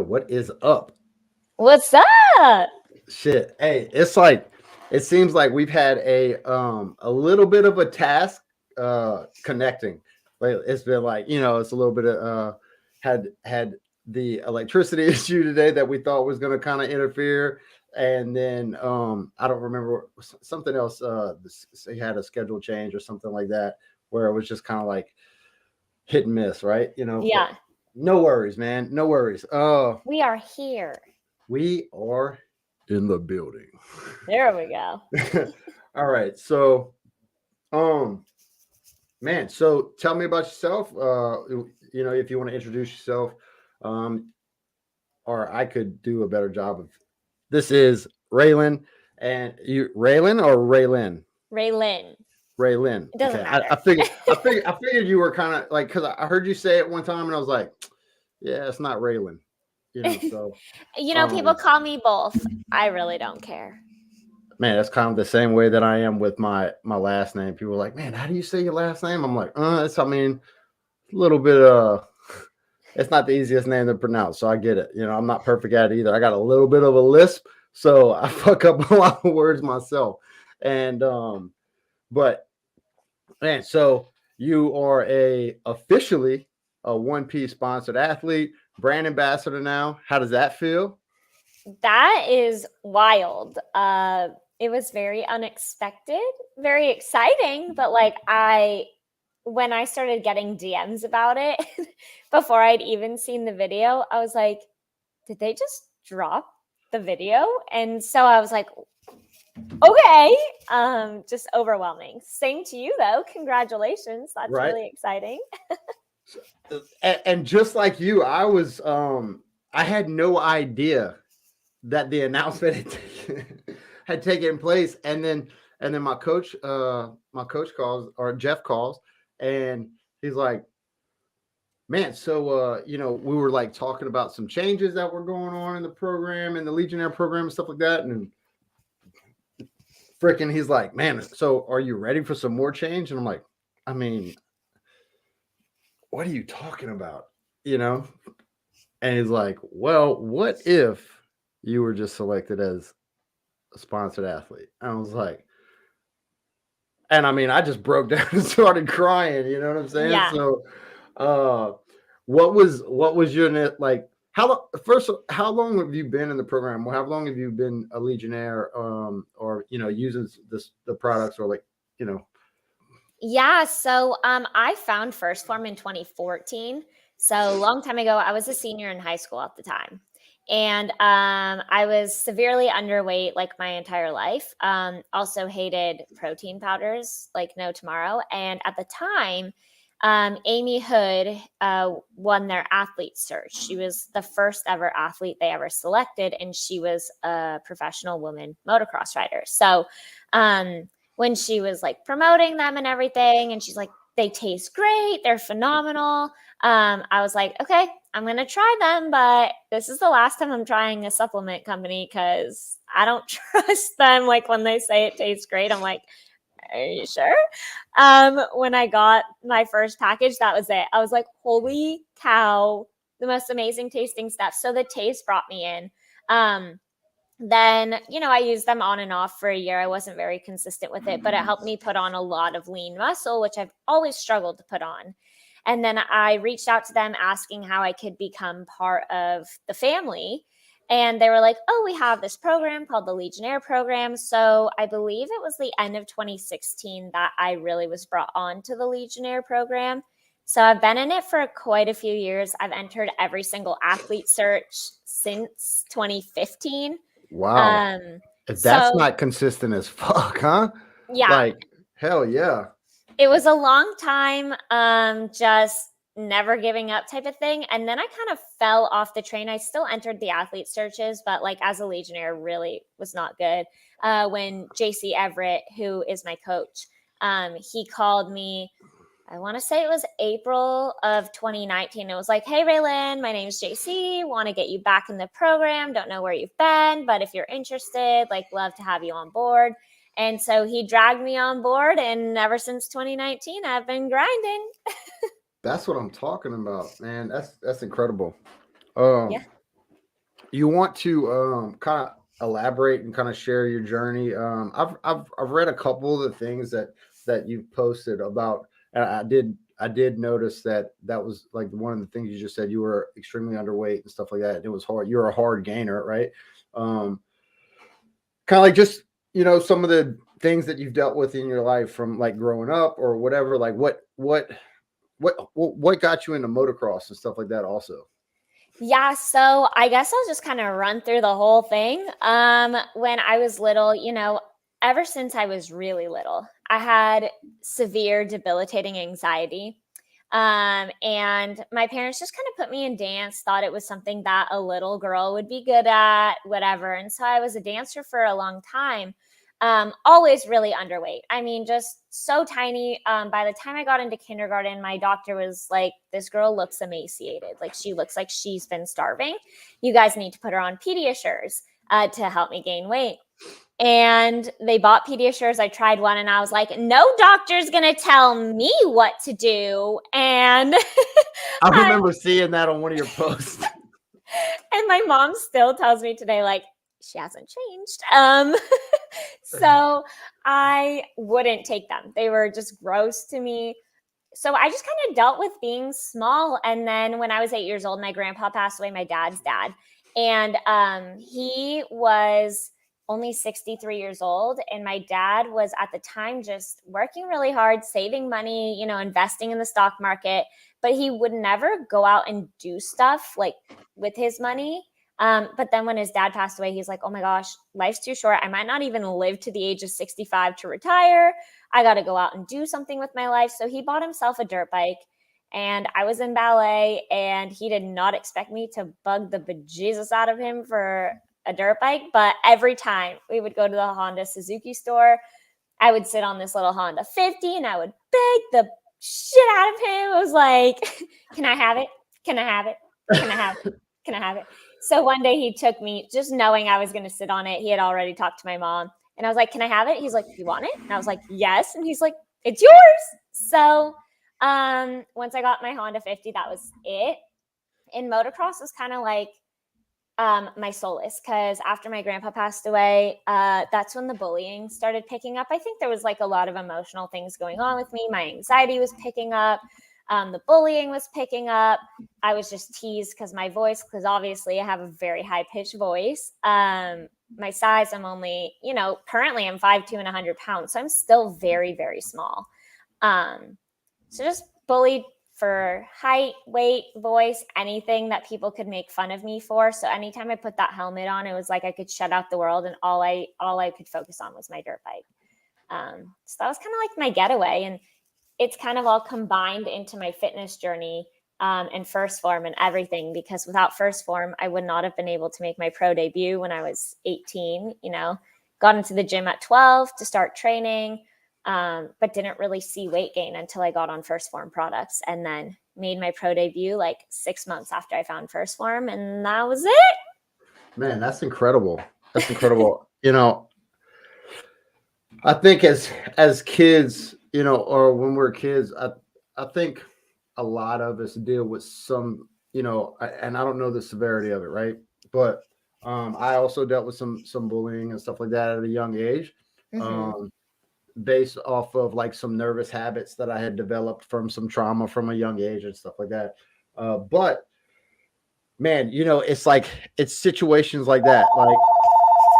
what is up? What's up? Shit. Hey, it's like it seems like we've had a little bit of a task connecting. Like it's been like, it's a little bit of had the electricity issue today that we thought was gonna kind of interfere. And then I don't remember something else. They had a schedule change or something like that, where it was just kind of like hit and miss, right? But Yeah, no worries, man. No worries. we are here. We are in the building. There we go. All right. So, um, man, so tell me about yourself. If you want to introduce yourself, um, or I could do a better job of this is Raelyn and you Raelyn or Raelyn? Raelyn. Raelyn. It doesn't Okay. I, matter. I figured I figured you were kind of like because I heard you say it one time and I was like, yeah, it's not Raelyn. So People um call me both. I really don't care. man, that's kind of the same way that I am with my last name. People are like, man, how do you say your last name? I'm like, a little bit it's not the easiest name to pronounce, so I get it. I'm not perfect at it either. I got a little bit of a lisp, so I fuck up a lot of words myself. And but man, so you are officially a One Piece sponsored athlete, brand ambassador now. How does that feel? That is wild. It was very unexpected, very exciting, but when I started getting DMs about it before I'd even seen the video, I was like, did they just drop the video? And so I was like, okay, just overwhelming. Same to you though. Congratulations. That's Right. really exciting. And just like you, I had no idea that the announcement had taken place. And then my coach calls, or Jeff calls, and he's like, man, so we were like talking about some changes that were going on in the program and the Legionnaire program and stuff like that. And freaking he's like, man, so are you ready for some more change? And I'm like, I mean, what are you talking about? And he's like, well, what if you were just selected as a sponsored athlete? And I was like, and I mean, I just broke down and started crying. You know what I'm saying? Yeah. So, what was your like? How long have you been in the program? How long have you been a Legionnaire? Or using the products, or like, you know, Yeah, so I found First Form in 2014. So a long time ago, I was a senior in high school at the time. And I was severely underweight like my entire life. Also hated protein powders like no tomorrow. And at the time, Amy Hood won their athlete search. She was the first ever athlete they ever selected, and she was a professional woman motocross rider. So when she was like promoting them and everything, and she's like, they taste great, they're phenomenal. I was like, okay, I'm going to try them, but this is the last time I'm trying a supplement company because I don't trust them. Like when they say it tastes great, I'm like, are you sure? When I got my first package, that was it. I was like, holy cow, the most amazing tasting stuff. So the taste brought me in. Then, I used them on and off for a year. I wasn't very consistent with it, but it helped me put on a lot of lean muscle, which I've always struggled to put on. And then I reached out to them asking how I could become part of the family. And they were like, oh, we have this program called the Legionnaire program. So I believe it was the end of 2016 that I really was brought on to the Legionnaire program. So I've been in it for quite a few years. I've entered every single athlete search since 2015. wow, if that's So not consistent as fuck, huh? yeah, Like, hell yeah. it was a long time, just never giving up type of thing. And then I kind of fell off the train. I still entered the athlete searches, but like as a Legionnaire really was not good. When JC Everett, who is my coach, he called me, I want to say it was April of 2019. It was like, hey, Raelyn, my name's JC. Want to get you back in the program. Don't know where you've been, but if you're interested, like, love to have you on board. And so he dragged me on board. And ever since 2019, I've been grinding. That's what I'm talking about, man. That's incredible. Um, Yeah. you want to kind of elaborate and kind of share your journey. I've read a couple of the things that you've posted about, and I did notice that was like one of the things you just said. You were extremely underweight and stuff like that. It was hard. You're a hard gainer, right? Um, kind of like just some of the things that you've dealt with in your life from like growing up or whatever. Like what got you into motocross and stuff like that also. Yeah, so I guess I'll just kind of run through the whole thing. When I was little, ever since I was really little, I had severe debilitating anxiety. And my parents just kind of put me in dance, thought it was something that a little girl would be good at, whatever. And so I was a dancer for a long time. Always really underweight. I mean, just so tiny. By the time I got into kindergarten, my doctor was like, this girl looks emaciated. Like, she looks like she's been starving. You guys need to put her on Pediasures to help me gain weight. And they bought Pediasures. I tried one and I was like, no doctor's going to tell me what to do. And I remember seeing that on one of your posts. And my mom still tells me today, like, she hasn't changed. So I wouldn't take them. They were just gross to me. So I just kind of dealt with being small. And then when I was 8 years old, my grandpa passed away, my dad's dad. And he was only 63 years old. And my dad was at the time just working really hard, saving money, investing in the stock market. But he would never go out and do stuff like with his money. But then when his dad passed away, he's like, oh my gosh, life's too short. I might not even live to the age of 65 to retire. I got to go out and do something with my life. So he bought himself a dirt bike. And I was in ballet, and he did not expect me to bug the bejesus out of him for a dirt bike. But every time we would go to the Honda Suzuki store, I would sit on this little Honda 50 and I would beg the shit out of him. It was like, can I have it? Can I have it? Can I have it? Can I have it? So one day he took me, just knowing I was going to sit on it. He had already talked to my mom. And I was like, can I have it? He's like, you want it? And I was like, yes. And he's like, it's yours. So once I got my Honda 50, that was it. And motocross was kind of like my solace, because after my grandpa passed away, that's when the bullying started picking up. I think there was like a lot of emotional things going on with me. My anxiety was picking up. The bullying was picking up. I was just teased because my voice, because obviously I have a very high pitched voice. My size, I'm only, currently I'm 5'2" and 100 pounds. So I'm still very, very small. So just bullied for height, weight, voice, anything that people could make fun of me for. So anytime I put that helmet on, it was like I could shut out the world, and all I could focus on was my dirt bike. So that was kind of like my getaway, and it's kind of all combined into my fitness journey and first form and everything, because without first form, I would not have been able to make my pro debut when I was 18, got into the gym at 12 to start training, but didn't really see weight gain until I got on first form products, and then made my pro debut like 6 months after I found first form. And that was it. Man, that's incredible. That's incredible. I think as kids, or when we're kids, I think a lot of us deal with some, and I don't know the severity of it, right? But I also dealt with some bullying and stuff like that at a young age, based off of like some nervous habits that I had developed from some trauma from a young age and stuff like that. But man, it's situations like that, like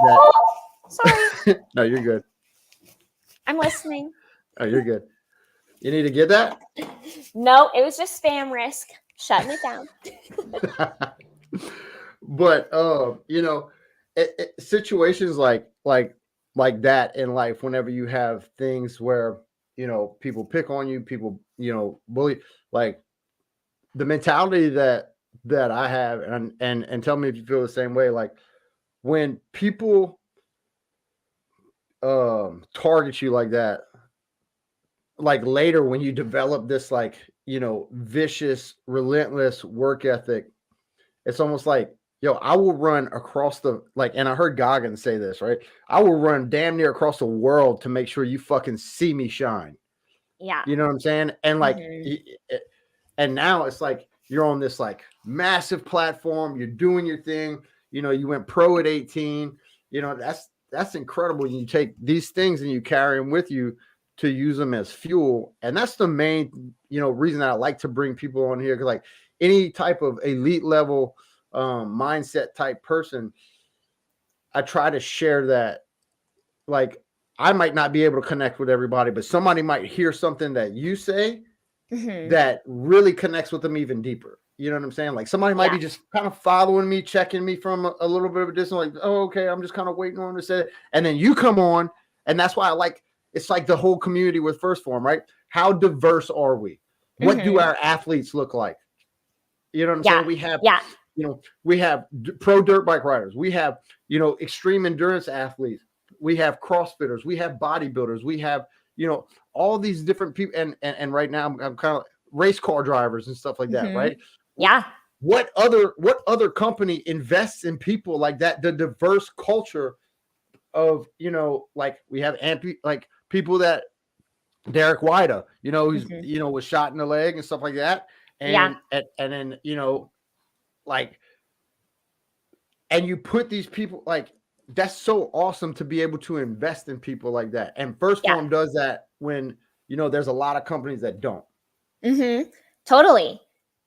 that. Oh, sorry. No, you're good. I'm listening. Oh, you're good. You need to get that? No, it was just spam risk. Shutting it down. But situations like that in life, whenever you have things where people pick on you, people bully, like the mentality that I have, and tell me if you feel the same way. Like when people target you like that, like later when you develop this like vicious, relentless work ethic, it's almost like, I will run across and I heard Goggins say this, right? I will run damn near across the world to make sure you fucking see me shine. Yeah. You know what I'm saying? And like, and now it's like you're on this like massive platform, you're doing your thing, you went pro at 18. That's incredible. You take these things and you carry them with you to use them as fuel. And that's the main, reason that I like to bring people on here. Cause like any type of elite level mindset type person, I try to share that. Like, I might not be able to connect with everybody, but somebody might hear something that you say that really connects with them even deeper. You know what I'm saying? Like somebody might be just kind of following me, checking me from a little bit of a distance. Like, oh, okay, I'm just kind of waiting on them to say it. And then you come on. And that's why it's like the whole community with First Form, right? How diverse are we? What do our athletes look like? You know what I'm saying? We have, we have pro dirt bike riders. We have, extreme endurance athletes. We have CrossFitters. We have bodybuilders. We have, all these different people. And right now I'm kind of race car drivers and stuff like that, right? Yeah. What other company invests in people like that? The diverse culture of, like we have like people that Derek Wida, who's, was shot in the leg and stuff like that. And then, like, and you put these people like, that's so awesome to be able to invest in people like that. And First Form does that when, there's a lot of companies that don't. Totally.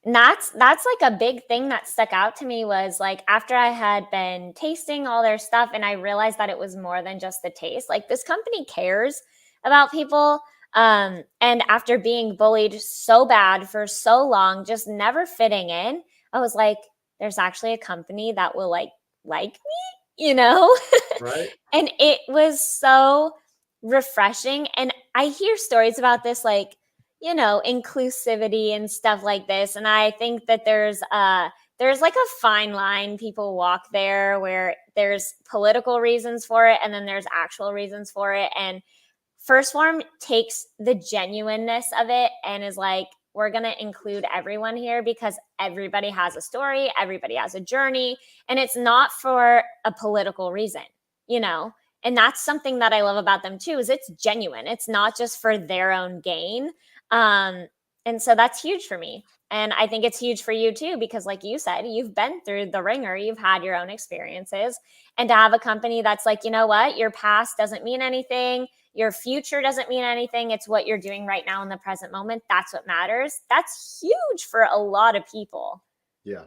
And that's like a big thing that stuck out to me was like after I had been tasting all their stuff and I realized that it was more than just the taste. Like this company cares about people. And after being bullied so bad for so long, just never fitting in, I was like, there's actually a company that will like me, Right. And it was so refreshing. And I hear stories about this, like, inclusivity and stuff like this. And I think that there's like a fine line people walk there where there's political reasons for it and then there's actual reasons for it. And First Form takes the genuineness of it and is like, we're going to include everyone here because everybody has a story, everybody has a journey, and it's not for a political reason, And that's something that I love about them too, is it's genuine. It's not just for their own gain. And so that's huge for me. And I think it's huge for you too, because like you said, you've been through the ringer, you've had your own experiences, and to have a company that's like, you know what, your past doesn't mean anything. Your future doesn't mean anything. It's what you're doing right now in the present moment. That's what matters. That's huge for a lot of people. Yeah.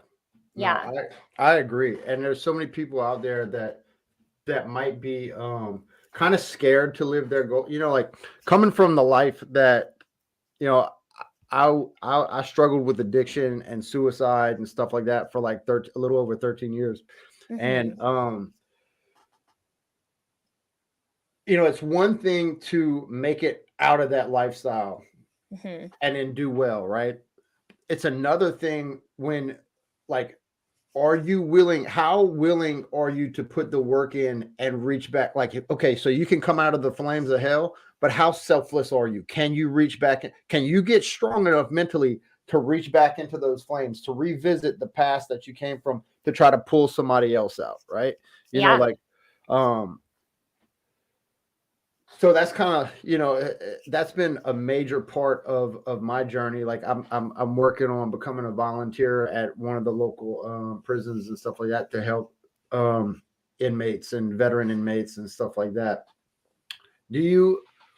Yeah. No, I agree. And there's so many people out there that might be kind of scared to live their goal. Like coming from the life that, I struggled with addiction and suicide and stuff like that for like a little over 13 years. And, it's one thing to make it out of that lifestyle and then do well, right? It's another thing when, like, how willing are you to put the work in and reach back? Like, okay, so you can come out of the flames of hell, but how selfless are you? Can you reach back? Can you get strong enough mentally to reach back into those flames, to revisit the past that you came from, to try to pull somebody else out, right? So that's kind of, that's been a major part of my journey. Like I'm working on becoming a volunteer at one of the local prisons and stuff like that to help inmates and veteran inmates and stuff like that.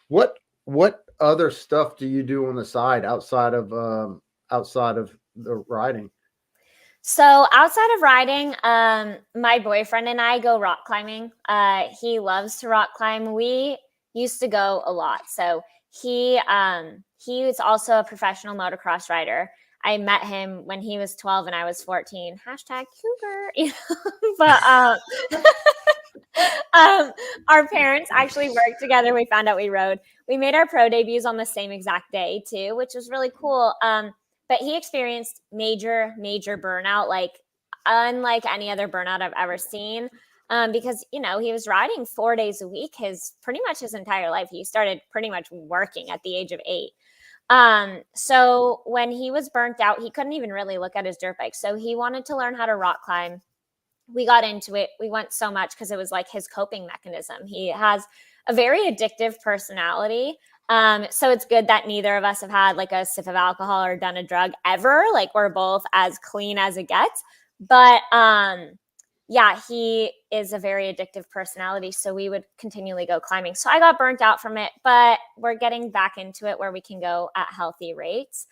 What other stuff do you do on the side outside of the riding? So outside of riding, my boyfriend and I go rock climbing. He loves to rock climb. We used to go a lot. So he is also a professional motocross rider. I met him when he was 12 and I was 14. #cougar. But our parents actually worked together. We found out we rode. We made our pro debuts on the same exact day too, which was really cool. But he experienced major burnout, like unlike any other burnout I've ever seen. Because, he was riding 4 days a week, pretty much his entire life. He started pretty much working at the age of 8. So when he was burnt out, he couldn't even really look at his dirt bike. So he wanted to learn how to rock climb. We got into it. We went so much because it was like his coping mechanism. He has a very addictive personality. So it's good that neither of us have had like a sip of alcohol or done a drug ever. Like we're both as clean as it gets. But, yeah, he is a very addictive personality. So we would continually go climbing. So I got burnt out from it, but we're getting back into it where we can go at healthy rates.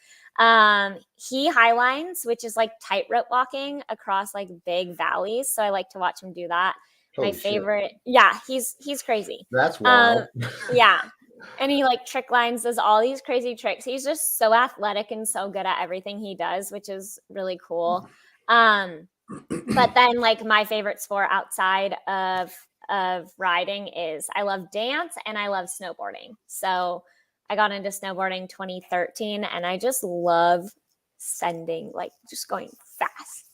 He highlines, which is like tightrope walking across like big valleys. So I like to watch him do that. My Holy shit. favorite. Yeah, he's crazy. That's wild. Yeah. And he like trick lines, does all these crazy tricks. He's just so athletic and so good at everything he does, which is really cool. But then like my favorite sport outside of riding is I love dance and I love snowboarding. So I got into snowboarding 2013 and I just love sending, like just going fast.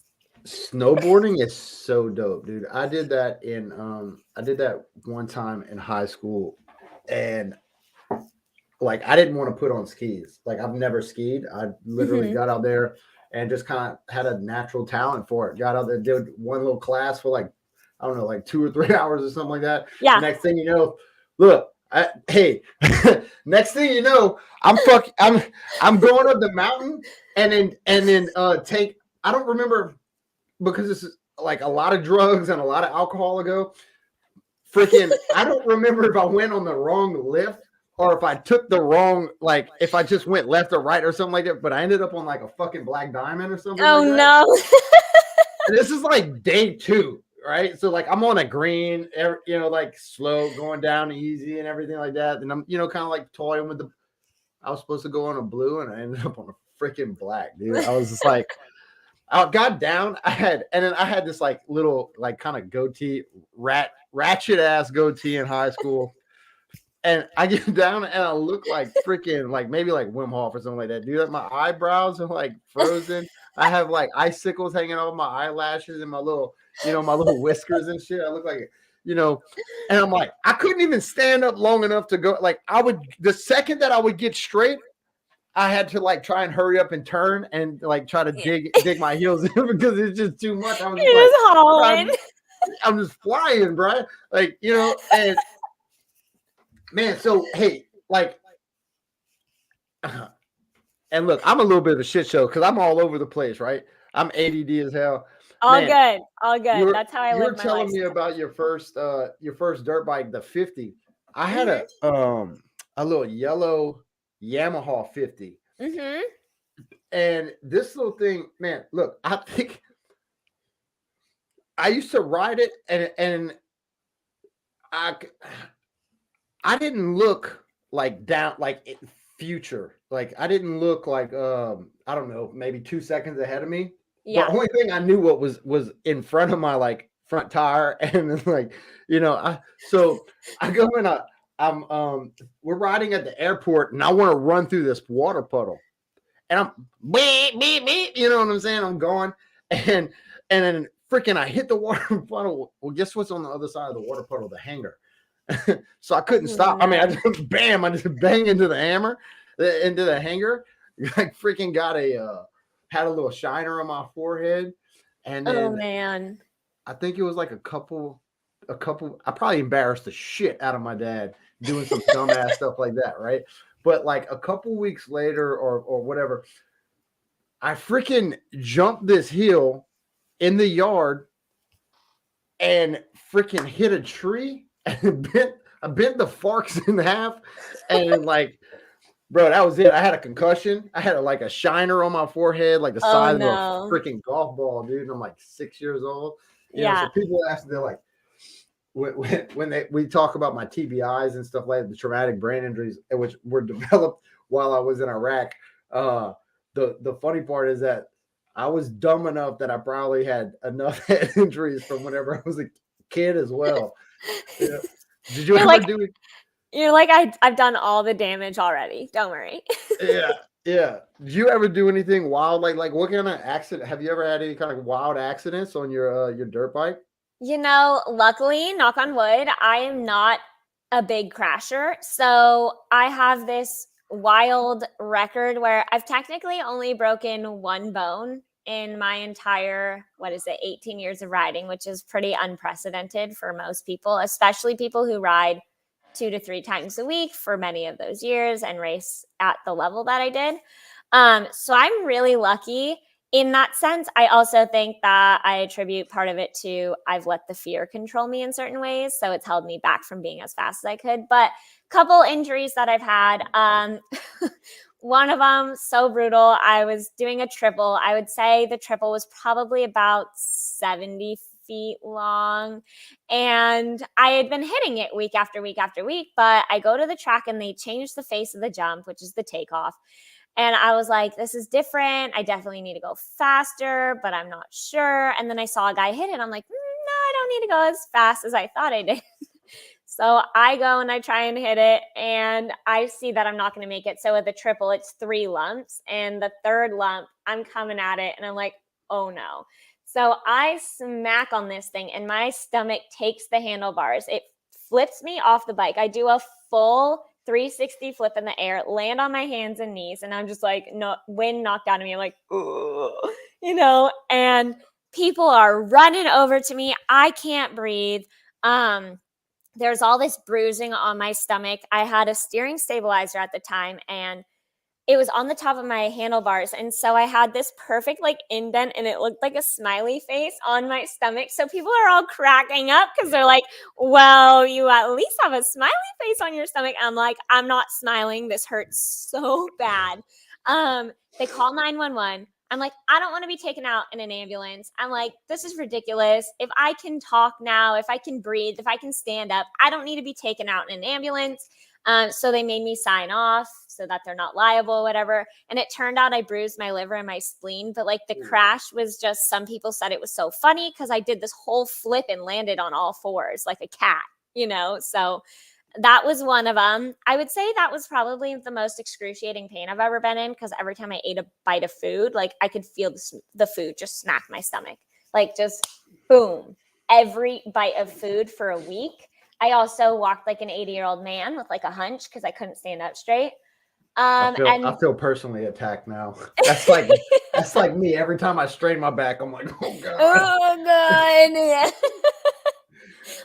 Snowboarding is so dope, dude. I did that one time in high school, and like I didn't want to put on skis. Like I've never skied. I literally got out there and just kind of had a natural talent for it. Got out there, did one little class for like, I don't know, like 2 or 3 hours or something like that. Yeah. Next thing you know, look, hey, next thing you know, I'm going up the mountain and then take, I don't remember, because this is like a lot of drugs and a lot of alcohol ago. Freaking, I don't remember if I went on the wrong lift or if I took the wrong, like if I just went left or right or something like that. But I ended up on like a fucking black diamond or something. Oh like no. And this is like day 2, right? So like I'm on a green, like slow, going down easy and everything like that. And I'm, kind of like toying with I was supposed to go on a blue and I ended up on a freaking black, dude. I was just like, I got down. I had this like little like kind of goatee, ratchet ass goatee in high school, and I get down and I look like freaking like maybe like Wim Hof or something like that, dude. Like my eyebrows are like frozen. I have like icicles hanging off my eyelashes and my little whiskers and shit. I look like and I'm like I couldn't even stand up long enough to go. Like the second that I would get straight, I had to like try and hurry up and turn and like try to dig my heels in because it's just too much. I was I'm just flying, bro. Like, and man, so hey, like, and look, I'm a little bit of a shit show because I'm all over the place, right? I'm ADD as hell. All good. That's how I live my life. You were telling me about your first dirt bike, the 50. I had a little yellow Yamaha 50. And this little thing, man, look, I think I used to ride it and I didn't look like down like future. Like I didn't look like I don't know, maybe 2 seconds ahead of me. Yeah. The only thing I knew what was in front of my like front tire, and then like I go in we're riding at the airport and I want to run through this water puddle. And I'm beep, beep, beep, you know what I'm saying? I'm going and then freaking I hit the water puddle. Well, guess what's on the other side of the water puddle? The hanger. So I couldn't stop. I mean, I just bang into the hanger. Like freaking had a little shiner on my forehead. And then man. I think it was like a couple, I probably embarrassed the shit out of my dad doing some dumbass stuff like that, right? But like a couple weeks later or whatever, I freaking jumped this hill in the yard and freaking hit a tree and I bent the forks in half. And like, bro, that was it. I had a concussion. I had a shiner on my forehead, like the size of a freaking golf ball, dude. And I'm like 6 years old. So people ask me, they're like, when we talk about my TBIs and stuff like that, the traumatic brain injuries, which were developed while I was in Iraq. The funny part is that I was dumb enough that I probably had enough head injuries from whenever I was a kid as well. Did you ever do it? You're like, I've done all the damage already. Don't worry. Yeah. Did you ever do anything wild? Like what kind of accident? Have you ever had any kind of wild accidents on your dirt bike? Luckily, knock on wood, I am not a big crasher. So I have this wild record where I've technically only broken one bone in my entire, 18 years of riding, which is pretty unprecedented for most people, especially people who ride 2 to 3 times a week for many of those years and race at the level that I did. So I'm really lucky. in that sense, I also think that I attribute part of it to I've let the fear control me in certain ways. So it's held me back from being as fast as I could. But couple injuries that I've had. One of them, so brutal. I was doing a triple. I would say the triple was probably about 70 feet long. And I had been hitting it week after week after week. But I go to the track and they changed the face of the jump, which is the takeoff. And I was like, this is different. I definitely need to go faster, but I'm not sure. And then I saw a guy hit it. And I'm like, no, I don't need to go as fast as I thought I did. So I go and I try and hit it. And I see that I'm not going to make it. So with the triple, it's 3 lumps. And the third lump, I'm coming at it. And I'm like, oh no. So I smack on this thing and my stomach takes the handlebars. It flips me off the bike. I do a full 360 flip in the air, land on my hands and knees, and I'm just like, no, wind knocked out of me. I'm like, and people are running over to me. I can't breathe. There's all this bruising on my stomach. I had a steering stabilizer at the time, and it was on the top of my handlebars. And so I had this perfect like indent and it looked like a smiley face on my stomach. So people are all cracking up because they're like, well, you at least have a smiley face on your stomach. I'm like, I'm not smiling. This hurts so bad. They call 911. I'm like, I don't want to be taken out in an ambulance. I'm like, this is ridiculous. If I can talk now, if I can breathe, if I can stand up, I don't need to be taken out in an ambulance. So they made me sign off so that they're not liable, whatever. And it turned out I bruised my liver and my spleen. But like the crash was just, some people said it was so funny because I did this whole flip and landed on all fours like a cat, So that was one of them. I would say that was probably the most excruciating pain I've ever been in because every time I ate a bite of food, like I could feel the food just smack my stomach. Like just boom, every bite of food for a week. I also walked like an 80-year-old man with like a hunch because I couldn't stand up straight. I feel personally attacked now. That's like me. Every time I strain my back, I'm like, oh god. Oh god. Yeah.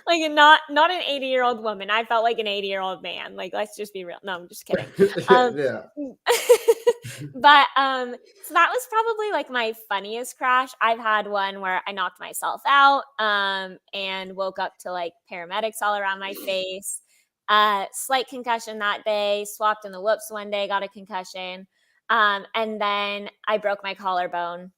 Like not an 80-year-old woman. I felt like an 80-year-old man. Like, let's just be real. No, I'm just kidding. Yeah. But so that was probably like my funniest crash. I've had one where I knocked myself out and woke up to like paramedics all around my face. Slight concussion that day, swapped in the whoops one day, got a concussion. And then I broke my collarbone.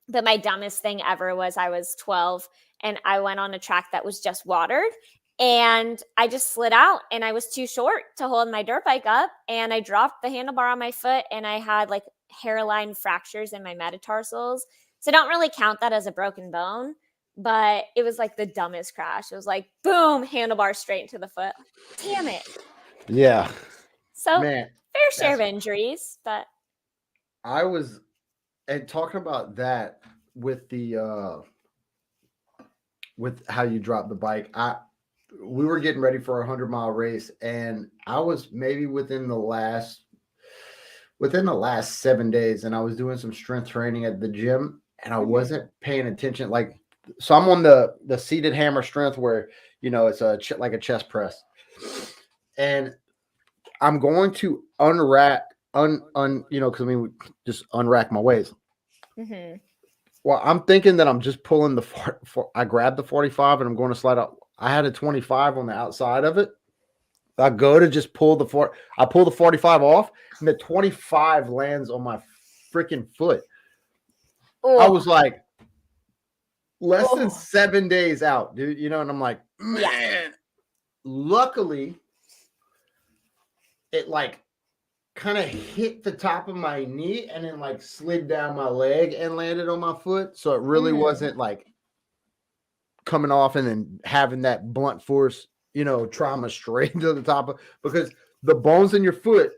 But my dumbest thing ever was I was 12 and I went on a track that was just watered and I just slid out and I was too short to hold my dirt bike up and I dropped the handlebar on my foot and I had like hairline fractures in my metatarsals. So I don't really count that as a broken bone, but it was like the dumbest crash. It was like, boom, handlebar straight into the foot. Damn it. Yeah. So man, fair share of injuries, but and talking about that with the with how you drop the bike, we were getting ready for a 100-mile race, and I was maybe within the last 7 days, and I was doing some strength training at the gym, and I wasn't paying attention. Like, so I'm on the seated hammer strength where it's like a chest press, and I'm going to unrack because just unrack my waist. Mm-hmm. Well, I'm thinking that I'm just pulling I grabbed the 45 and I'm going to slide out. I had a 25 on the outside of it. I go to just pull I pull the 45 off and the 25 lands on my freaking foot. Ooh. I was like less than 7 days out, dude, and I'm like, man, yeah. Luckily it like kind of hit the top of my knee and then like slid down my leg and landed on my foot. So it really wasn't like coming off and then having that blunt force, trauma straight to the top of, because the bones in your foot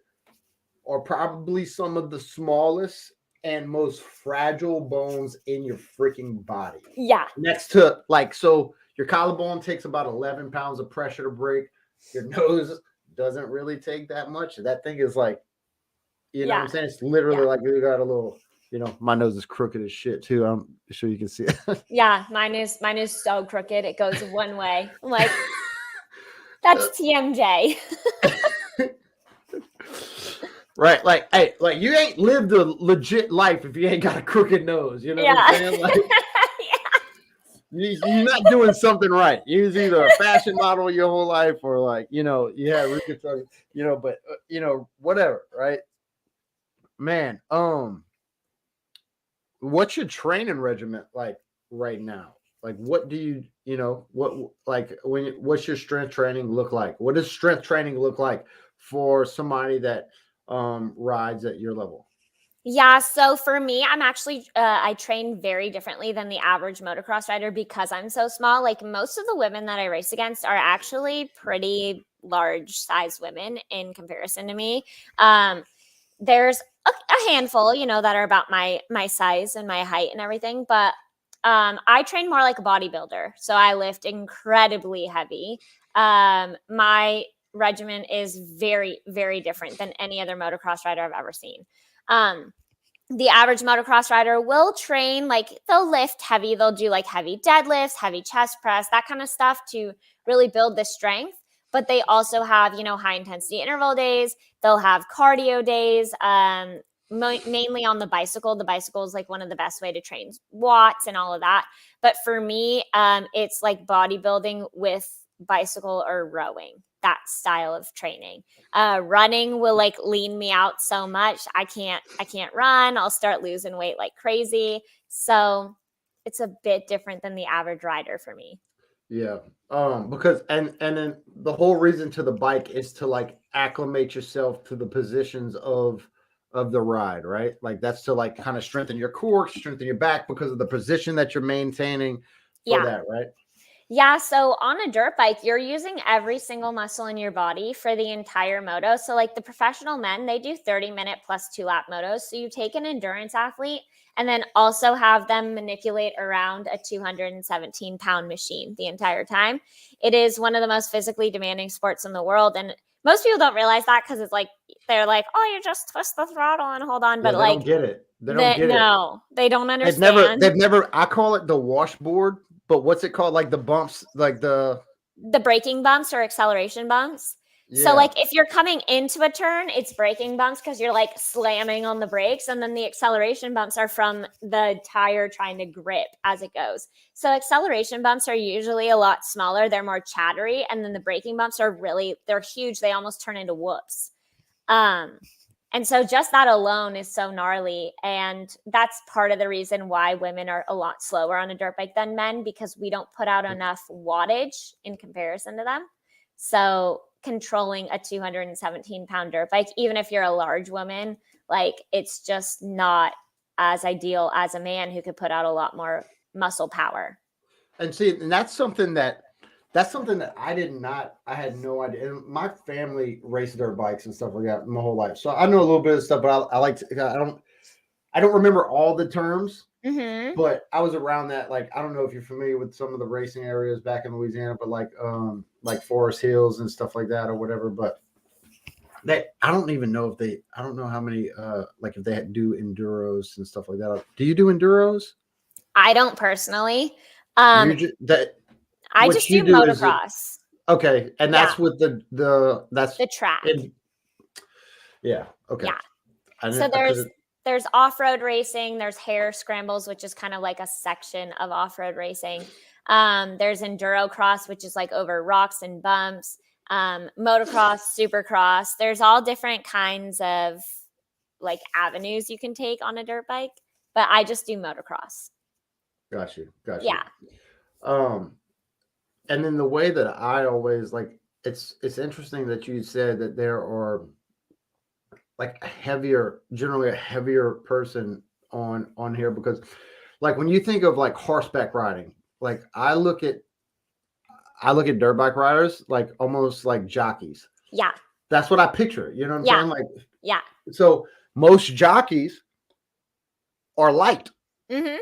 are probably some of the smallest and most fragile bones in your freaking body. Yeah. Next to so your collarbone takes about 11 pounds of pressure to break. Your nose doesn't really take that much. That thing is like, you know what I'm saying? It's literally like you got a little, my nose is crooked as shit too. I'm sure you can see it. Yeah, mine is so crooked. It goes one way. I'm like, that's TMJ. Right, like, hey, like you ain't lived a legit life if you ain't got a crooked nose. You know what I'm Yeah. saying? Like, Yeah. you're not doing something right. You was either a fashion model your whole life, or like, you had reconstruction. But whatever, right? Man, what's your training regimen like right now? Like, what do what's your strength training look like? What does strength training look like for somebody that rides at your level? Yeah, so for me, I'm actually I train very differently than the average motocross rider because I'm so small. Like most of the women that I race against are actually pretty large size women in comparison to me. Um, there's a handful, that are about my size and my height and everything, but I train more like a bodybuilder. So I lift incredibly heavy. My regimen is very, very different than any other motocross rider I've ever seen. Um, the average motocross rider will train, like they'll lift heavy, they'll do like heavy deadlifts, heavy chest press, that kind of stuff to really build the strength. But they also have, high intensity interval days. They'll have cardio days, mainly on the bicycle. The bicycle is like one of the best way to train watts and all of that. But for me, it's like bodybuilding with bicycle or rowing, that style of training. Running will like lean me out so much. I can't run. I'll start losing weight like crazy. So it's a bit different than the average rider for me. Yeah. Because and then the whole reason to the bike is to like acclimate yourself to the positions of the ride, right? Like that's to like kind of strengthen your core, strengthen your back because of the position that you're maintaining for Yeah. that, right? Yeah, so on a dirt bike, you're using every single muscle in your body for the entire moto. So, like the professional men, they do 30-minute plus 2-lap motos. So, you take an endurance athlete and then also have them manipulate around a 217-pound machine the entire time. It is one of the most physically demanding sports in the world. And most people don't realize that because it's like, they're like, oh, you just twist the throttle and hold on. Yeah, But they like, don't get it. They don't get it. no, they don't They've understand. never, I call it the washboard, but what's it called? Like the bumps, like The braking bumps or acceleration bumps. So yeah. like if you're coming into a turn, it's braking bumps because you're like slamming on the brakes, and then the acceleration bumps are from the tire trying to grip as it goes. So acceleration bumps are usually a lot smaller, they're more chattery, and then the braking bumps they're huge, they almost turn into whoops. Um and so just that alone is so gnarly. And that's part of the reason why women are a lot slower on a dirt bike than men, because we don't put out enough wattage in comparison to them. So controlling a 217-pound dirt bike, even if you're a large woman, like it's just not as ideal as a man who could put out a lot more muscle power. And see, and that's something that I had no idea. And my family raced dirt bikes and stuff like that my whole life. So I know a little bit of stuff, but I like to, I don't remember all the terms, Mm-hmm. but I was around that. Like, I don't know if you're familiar with some of the racing areas back in Louisiana, but like Forest Hills and stuff like that or whatever. But I don't even know I don't know how many, like if they do enduros and stuff like that. Do you do enduros? I don't personally. You Um, just, that, I what just do you do is motocross. okay, and Yeah, that's with that's the track. in, yeah, okay. Yeah. I So didn't because there's off-road racing, there's hare scrambles, which is kind of like a section of off-road racing. There's enduro cross, which is like over rocks and bumps. Motocross, supercross. There's all different kinds of like avenues you can take on a dirt bike, but I just do motocross. got you. Yeah. Um, and then the way that I always like it's interesting that you said that there are like generally a heavier person on here because like when you think of like horseback riding, like I look at dirt bike riders like almost like jockeys. Yeah. That's what I picture. You know what I'm Yeah. saying? Like, Yeah. so most jockeys are light. Mm-hmm.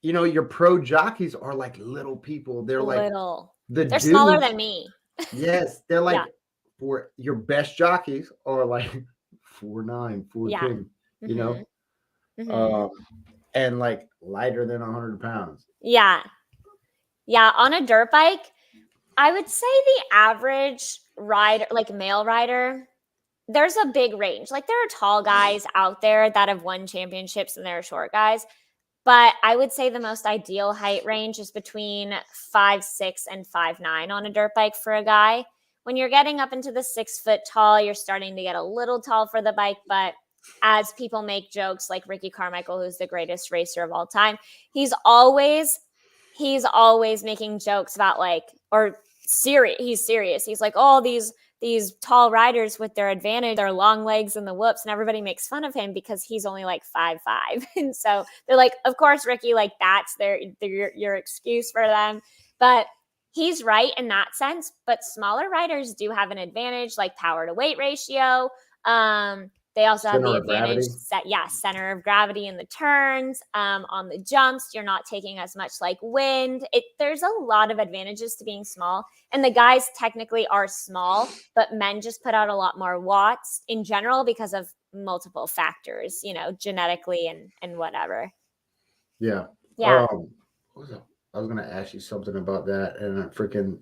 Your pro jockeys are like little people. They're like Little. the They're smaller dudes. than me. Yes, they're Yeah. like for your best jockeys are like 4'9", Yeah. 4'10", Mm-hmm. Mm-hmm. um, and like lighter than 100 pounds. Yeah. Yeah. On a dirt bike, I would say the average rider, like male rider, there's a big range. Like there are tall guys out there that have won championships and there are short guys. But I would say the most ideal height range is between 5'6" and 5'9" on a dirt bike for a guy. When you're getting up into the 6 foot tall, you're starting to get a little tall for the bike. But as people make jokes, like Ricky Carmichael, who's the greatest racer of all time, he's always making jokes about like, or serious. He's serious. He's like, oh, these tall riders with their advantage, their long legs and the whoops, and everybody makes fun of him because he's only like 5'5". And so they're like, of course, Ricky, like that's your excuse for them. But he's right in that sense. But smaller riders do have an advantage, like power to weight ratio. They also have the advantage, center of gravity in the turns. On the jumps, you're not taking as much like wind. There's a lot of advantages to being small. And the guys technically are small, but men just put out a lot more watts in general because of multiple factors, genetically and whatever. Yeah. Yeah. What was it? I was going to ask you something about that, and I freaking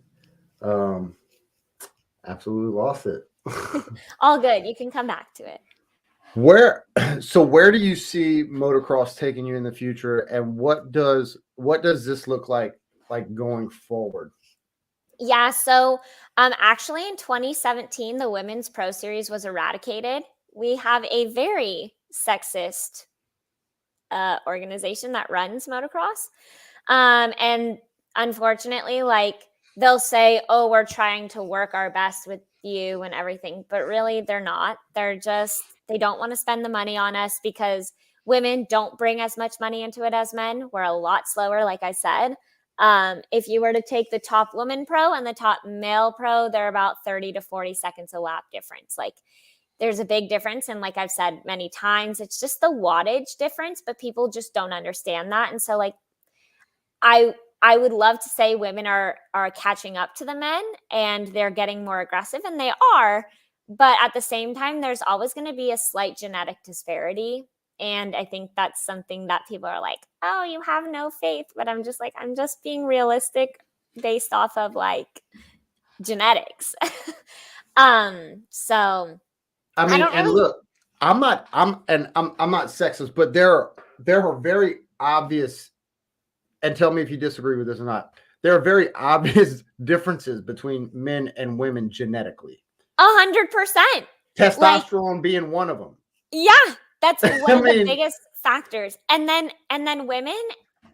absolutely lost it. All good. You can come back to it. Where do you see motocross taking you in the future, and what does this look like going forward? Yeah, so actually in 2017 the Women's Pro Series was eradicated. We have a very sexist organization that runs motocross, and unfortunately, like they'll say, oh, we're trying to work our best with you and everything, but really they're not. They don't want to spend the money on us because women don't bring as much money into it as men. We're a lot slower, like I said. If you were to take the top woman pro and the top male pro, they're about 30 to 40 seconds a lap difference. Like there's a big difference. And like I've said many times, it's just the wattage difference, but people just don't understand that. And so like, I would love to say women are catching up to the men and they're getting more aggressive, and they are. But at the same time, there's always going to be a slight genetic disparity. And I think that's something that people are like, oh, you have no faith. But I'm just like, I'm just being realistic based off of like genetics. So I mean, and look, I'm not sexist, but there are very obvious, and tell me if you disagree with this or not. There are very obvious differences between men and women genetically. 100%. Testosterone being one of them. Yeah, that's one of the biggest factors. And then women,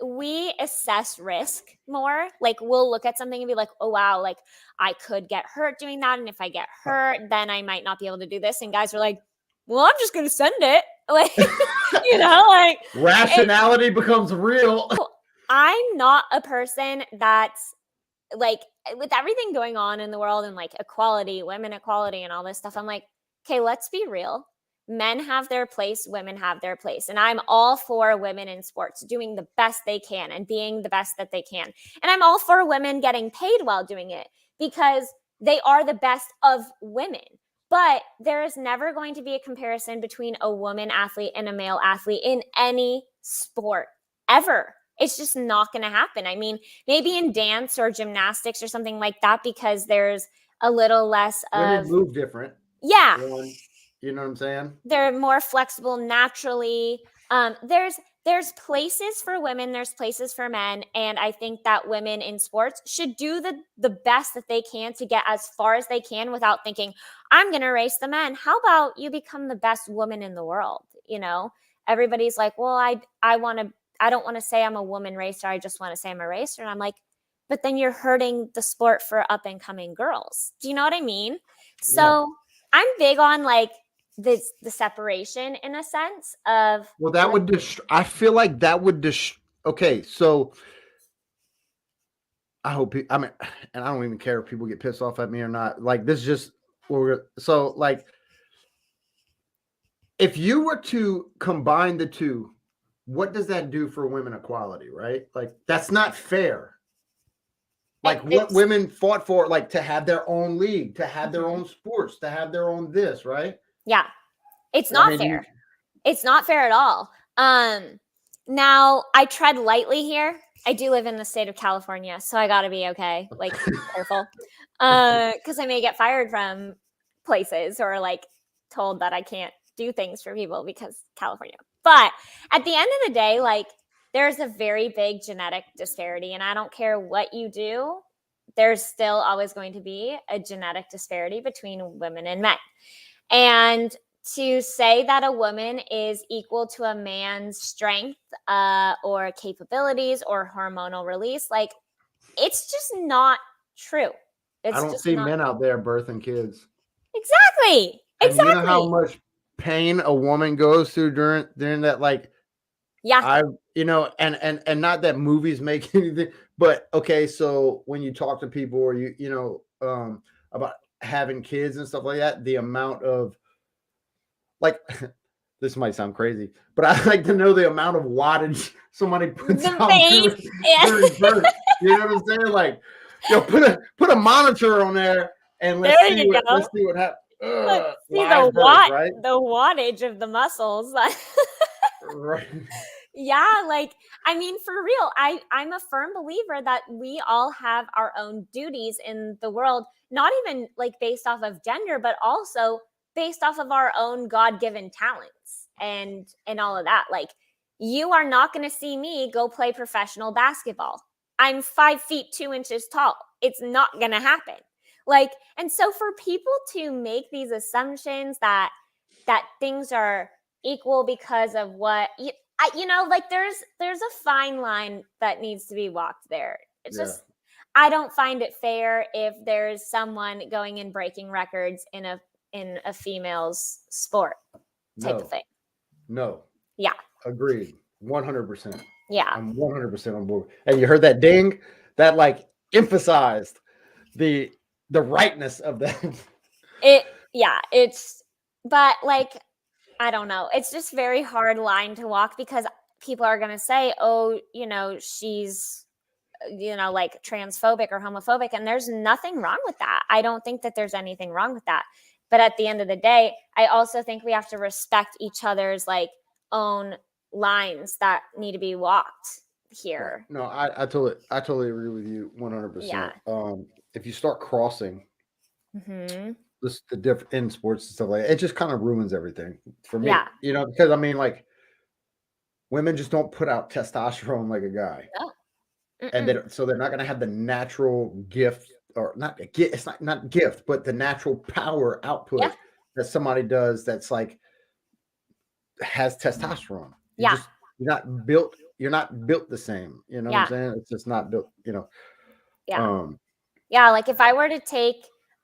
we assess risk more. Like we'll look at something and be like, oh wow, like I could get hurt doing that, and if I get hurt, then I might not be able to do this. And guys are like, well, I'm just gonna send it. Like like rationality becomes real. I'm not a person that's like, with everything going on in the world and like equality, women equality and all this stuff, I'm like, okay, let's be real. Men have their place, women have their place. And I'm all for women in sports doing the best they can and being the best that they can. And I'm all for women getting paid while doing it because they are the best of women. But there is never going to be a comparison between a woman athlete and a male athlete in any sport ever. It's just not going to happen. I mean, maybe in dance or gymnastics or something like that, because there's a little less women move different. Yeah. You know what I'm saying? They're more flexible naturally. There's places for women, there's places for men. And I think that women in sports should do the best that they can to get as far as they can without thinking, I'm going to race the men. How about you become the best woman in the world? Everybody's like, well, I don't want to say I'm a woman racer. I just want to say I'm a racer. And I'm like, but then you're hurting the sport for up and coming girls. Do you know what I mean? So I'm big on like the separation in a sense of. Well, that would I feel like that would okay. So I hope, and I don't even care if people get pissed off at me or not. Like this is just, so like, if you were to combine the two, what does that do for women equality, right? Like, that's not fair. Like what women fought for, like to have their own league, to have their own sports, to have their own this, right? Yeah. It's not fair. It's not fair at all. Now I tread lightly here. I do live in the state of California, so I gotta be okay. Like careful. Because I may get fired from places or like told that I can't do things for people because California. But at the end of the day, like there's a very big genetic disparity, and I don't care what you do, there's still always going to be a genetic disparity between women and men. And to say that a woman is equal to a man's strength or capabilities or hormonal release, like it's just not true. It's I don't just see not men out there birthing kids. exactly. And you know how Exactly. much pain a woman goes through during that, like Yeah. and not that movies make anything, but okay, so when you talk to people or about having kids and stuff like that, the amount of like this might sound crazy, but I like to know the amount of wattage somebody puts The out face. during birth. You know what I'm saying? Like, put a monitor on there and let's There see you go. what happens. Let's see Live birth, right? the wattage of the muscles. Right. Yeah, like I mean for real, I'm a firm believer that we all have our own duties in the world, not even like based off of gender, but also based off of our own God-given talents and all of that. Like you are not going to see me go play professional basketball. I'm 5 feet 2 inches tall. It's not going to happen. Like, and so for people to make these assumptions that things are equal because of what like there's a fine line that needs to be walked there. It's Yeah. just I don't find it fair if there's someone going and breaking records in a female's sport type of thing. No. Yeah. Agreed. 100%. Yeah. I'm 100% on board. And you heard that ding? That like emphasized the rightness of that. But like I don't know. It's just very hard line to walk because people are going to say, "Oh, she's like transphobic or homophobic," and there's nothing wrong with that. I don't think that there's anything wrong with that. But at the end of the day, I also think we have to respect each other's like own lines that need to be walked here. No, I totally agree with you 100%. Yeah. If you start crossing Mm-hmm. the different in sports and stuff like that, it just kind of ruins everything for me. Yeah. Because I mean, like women just don't put out testosterone like a guy, No. and so they're not going to have the natural gift or not a gift. It's not gift, but the natural power output that somebody does. That's like has testosterone. You're not built the same. You know what I'm saying? It's just not built. Yeah. Yeah, like if I were to take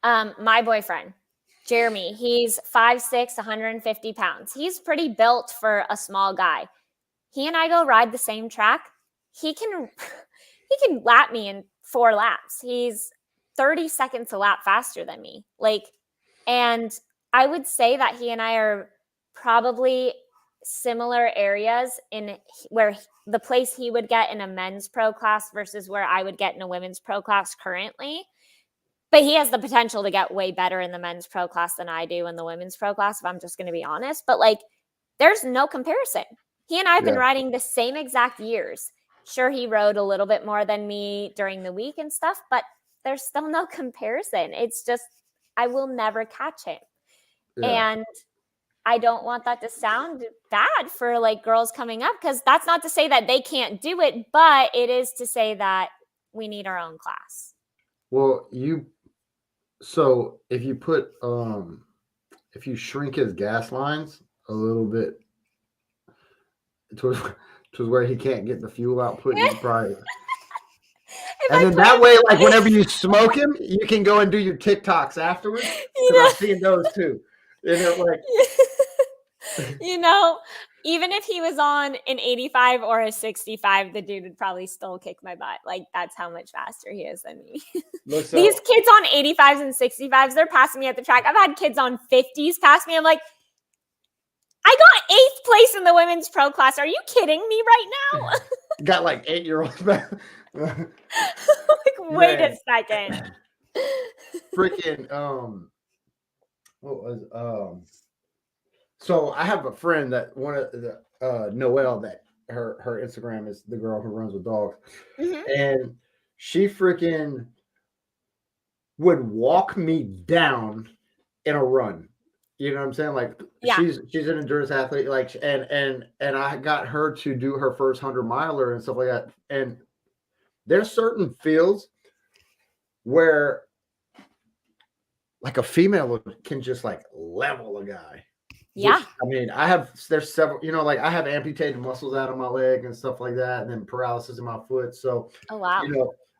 my boyfriend, Jeremy, he's 5'6", 150 pounds. He's pretty built for a small guy. He and I go ride the same track. He can lap me in 4 laps. He's 30 seconds a lap faster than me. Like, and I would say that he and I are probably similar areas in where the place he would get in a men's pro class versus where I would get in a women's pro class currently. But he has the potential to get way better in the men's pro class than I do in the women's pro class, if I'm just going to be honest. But like, there's no comparison. He and I have been riding the same exact years. Sure, he rode a little bit more than me during the week and stuff, but there's still no comparison. It's just, I will never catch him. Yeah. And I don't want that to sound bad for like girls coming up, because that's not to say that they can't do it, but it is to say that we need our own class. Well, so if you put if you shrink his gas lines a little bit to where he can't get the fuel output, you probably and then that way, like whenever you smoke him, you can go and do your TikToks afterwards. Because I've seen those too. Like even if he was on an 85 or a 65, the dude would probably still kick my butt. Like, that's how much faster he is than me. These kids on 85s and 65s, they're passing me at the track. I've had kids on 50s pass me. I'm like, I got 8th place in the women's pro class. Are you kidding me right now? Got like 8-year-olds back. Like, wait a second. Freaking what was so I have a friend that one of the Noelle, that her Instagram is the girl who runs with dogs. Mm-hmm. And she freaking would walk me down in a run. You know what I'm saying? Like Yeah. she's an endurance athlete, like and I got her to do her first 100 miler and stuff like that. And there's certain fields where like a female can just like level a guy. Yeah. Which, I mean, there's several, like I have amputated muscles out of my leg and stuff like that, and then paralysis in my foot. So, Oh, wow.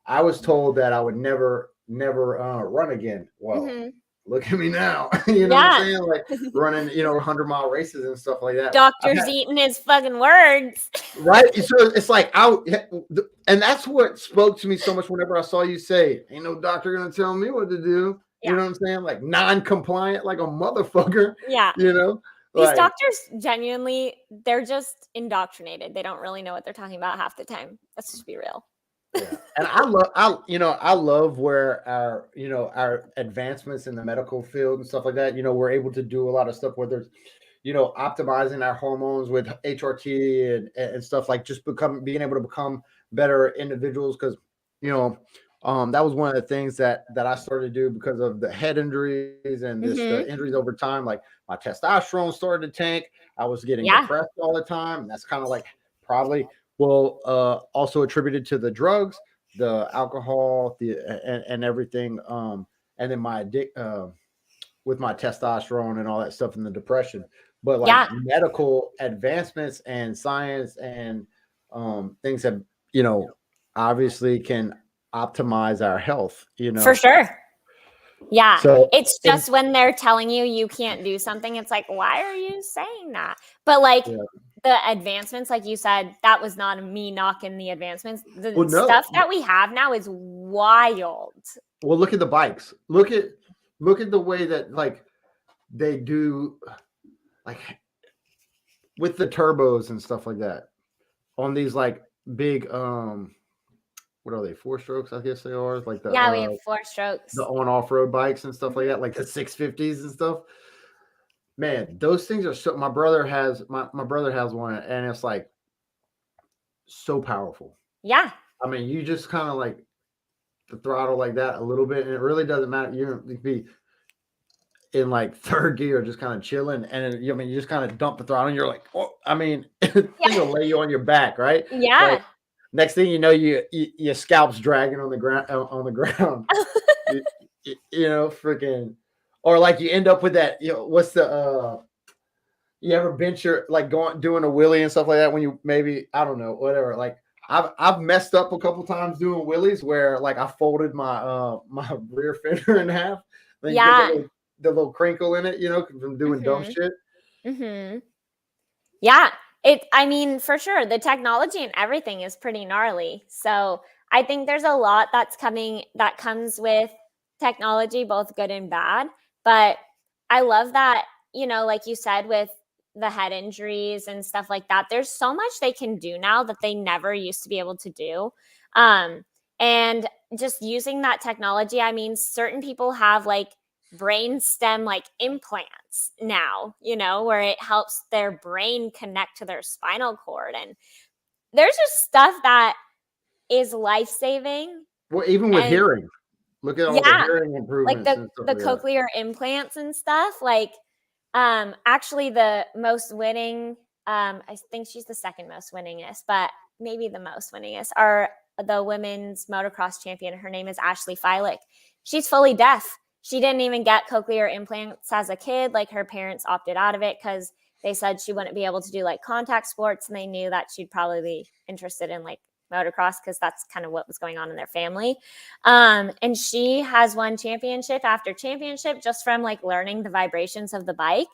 I was told that I would never run again. Well, Mhm. look at me now. You know what I'm saying? Like running, 100-mile races and stuff like that. Doctor's eating his fucking words. Right. So it's like and that's what spoke to me so much whenever I saw you say, ain't no doctor gonna tell me what to do. Yeah. You know what I'm saying? Like non-compliant, like a motherfucker. Yeah. These Like, doctors genuinely, they're just indoctrinated. They don't really know what they're talking about half the time. Let's just be real. yeah. And I love where our advancements in the medical field and stuff like that, we're able to do a lot of stuff where there's, optimizing our hormones with HRT and stuff, like just being able to become better individuals. Cause that was one of the things that I started to do because of the head injuries and the injuries over time. Like my testosterone started to tank. I was getting depressed all the time. And that's kind of like probably also attributed to the drugs, the alcohol, and everything. And then with my testosterone and all that stuff and the depression. But like medical advancements and science and things that, obviously can optimize our health, For sure. Yeah. So it's just when they're telling you can't do something, it's like, why are you saying that? But like the advancements, like you said, that was not me knocking the advancements. The stuff that we have now is wild. Well, look at the bikes. Look at the way that like they do, like with the turbos and stuff like that on these like big what are they, 4-strokes? I guess they are, like the we have 4 strokes, the on-off-road bikes and stuff like that, like the 650s and stuff. Man, those things are so. My brother has one, and it's like so powerful. Yeah. I mean, you just kind of like the throttle like that a little bit, and it really doesn't matter. You can be in like third gear, just kind of chilling, and you just kind of dump the throttle, and you're like, oh, I mean, it'll lay you on your back, right? Yeah. Like, next thing you know, your scalp's dragging on the ground. Freaking, or like you end up with that. What's the you ever bench your like doing a wheelie and stuff like that when you maybe, I don't know, whatever. Like I've messed up a couple times doing wheelies where like I folded my my rear fender in half. Then you get the little crinkle in it, from doing dumb shit. Yeah. I mean, for sure, the technology and everything is pretty gnarly. So I think there's a lot that comes with technology, both good and bad. But I love that, like you said, with the head injuries and stuff like that, there's so much they can do now that they never used to be able to do. And just using that technology, I mean, certain people have like brain stem like implants now, where it helps their brain connect to their spinal cord. And there's just stuff that is life-saving. Well, even with hearing, look at all the hearing improvements, like the cochlear implants and stuff. Like actually the most winning, I think she's the second most winningest, but maybe the most winningest are the women's motocross champion. Her name is Ashley Filick. She's fully deaf. She didn't even get cochlear implants as a kid. Like her parents opted out of it because they said she wouldn't be able to do like contact sports, and they knew that she'd probably be interested in like motocross because that's kind of what was going on in their family. And she has won championship after championship just from like learning the vibrations of the bike.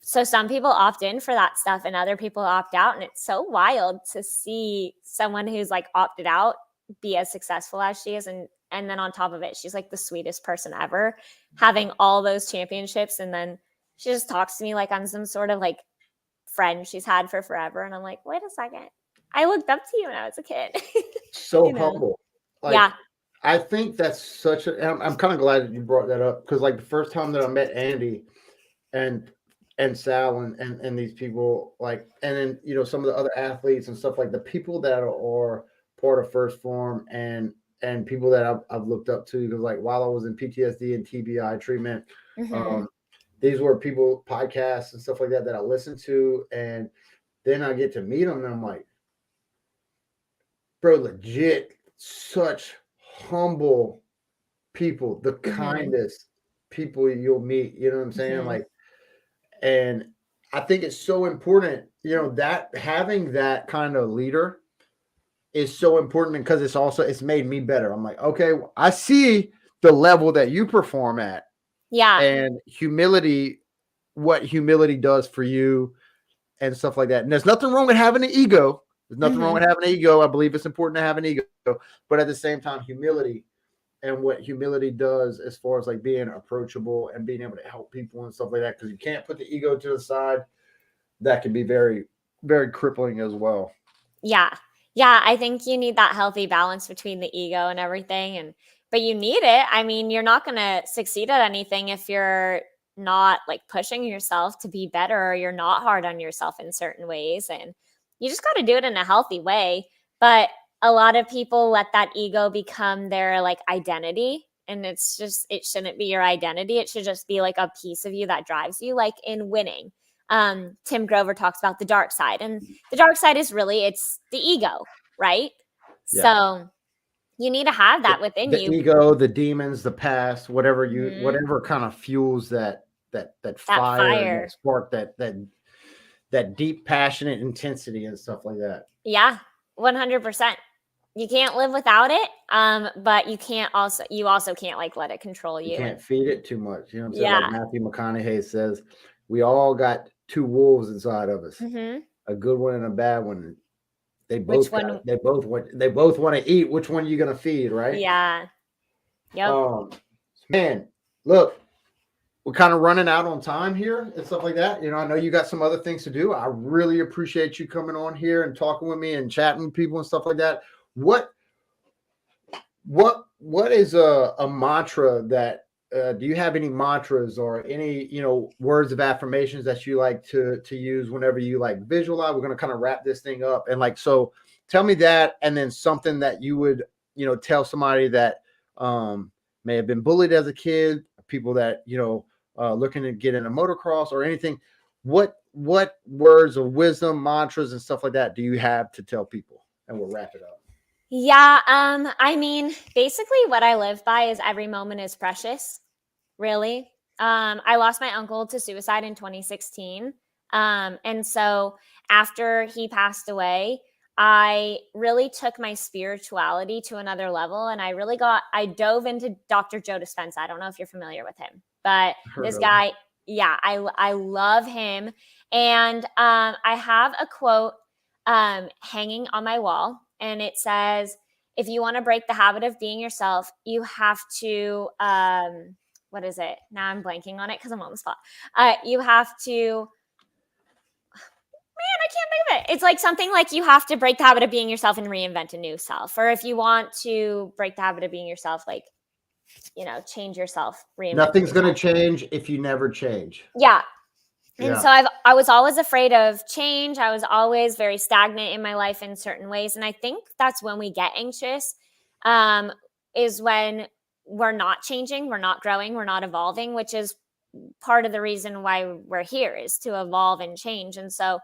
So some people opt in for that stuff and other people opt out. And it's so wild to see someone who's like opted out be as successful as she is. And then on top of it, she's like the sweetest person ever, having all those championships. And then she just talks to me like I'm some sort of like friend she's had for forever. And I'm like, wait a second. I looked up to you when I was a kid. So humble. Like, I think that's such I'm kind of glad that you brought that up, because like the first time that I met Andy and Sal and these people, like, and then, some of the other athletes and stuff, like the people that are part of First Form and people that I've looked up to, because like while I was in PTSD and TBI treatment, these were people, podcasts and stuff like that I listen to, and then I get to meet them, and I'm like, bro, legit, such humble people, the Mm-hmm. kindest people you'll meet. You know what I'm saying? Mm-hmm. Like, and I think it's so important, that having that kind of leader is so important because it's made me better. I'm like, okay, I see the level that you perform at, Yeah. and humility, what humility does for you and stuff like that. And there's nothing wrong with having an ego. There's nothing wrong Mm-hmm. with having an ego. I believe it's important to have an ego, but at the same time, humility and what humility does as far as like being approachable and being able to help people and stuff like that. Because you can't put the ego to the side. That can be very, very crippling as well. Yeah. Yeah, I think you need that healthy balance between the ego and everything, but you need it. I mean, you're not going to succeed at anything if you're not like pushing yourself to be better, or you're not hard on yourself in certain ways, and you just got to do it in a healthy way. But a lot of people let that ego become their like identity, and it shouldn't be your identity. It should just be like a piece of you that drives you, like in winning. Tim Grover talks about the dark side, and the dark side is really it's the ego, right? Yeah. So you need to have that within The you. ego, the demons, the past, Mhm. whatever kind of fuels that That fire and that fire. spark, that deep passionate intensity and stuff like that. Yeah, 100%. You can't live without it. But you also can't like let it control You you. can't And feed it too much. You know what I'm saying? Like yeah. Matthew McConaughey says, we all got two wolves inside of us, Hmm. a good one and a bad one. They Which both got one? they both want to eat. Which one are you gonna feed, right? Yeah. Yep. Um, man, look, we're kind of running out on time here and stuff like that. I know you got some other things to do. I really appreciate you coming on here and talking with me and chatting with people and stuff like that. What what is a mantra that do you have any mantras or any words of affirmations that you like to use whenever you like visualize? We're going to kind of wrap this thing up, and like, so tell me that, and then something that you would tell somebody that may have been bullied as a kid, people that looking to get into motocross or anything. What words of wisdom, mantras, and stuff like that do you have to tell people? And we'll wrap it up. Yeah. I mean, basically, what I live by is every moment is precious. Really. I lost my uncle to suicide in 2016. And so after he passed away, I really took my spirituality to another level. And I dove into Dr. Joe Dispenza. I don't know if you're familiar with him, but Heard this of them. guy, yeah, I love him. And I have a quote hanging on my wall, and it says, if you want to break the habit of being yourself, you have to, what is it? Now I'm blanking on it because I'm on the spot. You have to, man, I can't think of it. It's like something like you have to break the habit of being yourself and reinvent a new self. Or if you want to break the habit of being yourself, like, change yourself, reinvent Nothing's going to yourself. change if you never change. Yeah. And Yeah. so I was always afraid of change. I was always very stagnant in my life in certain ways. And I think that's when we get anxious, um, is when we're not changing, we're not growing, we're not evolving, which is part of the reason why we're here, is to evolve and change. And so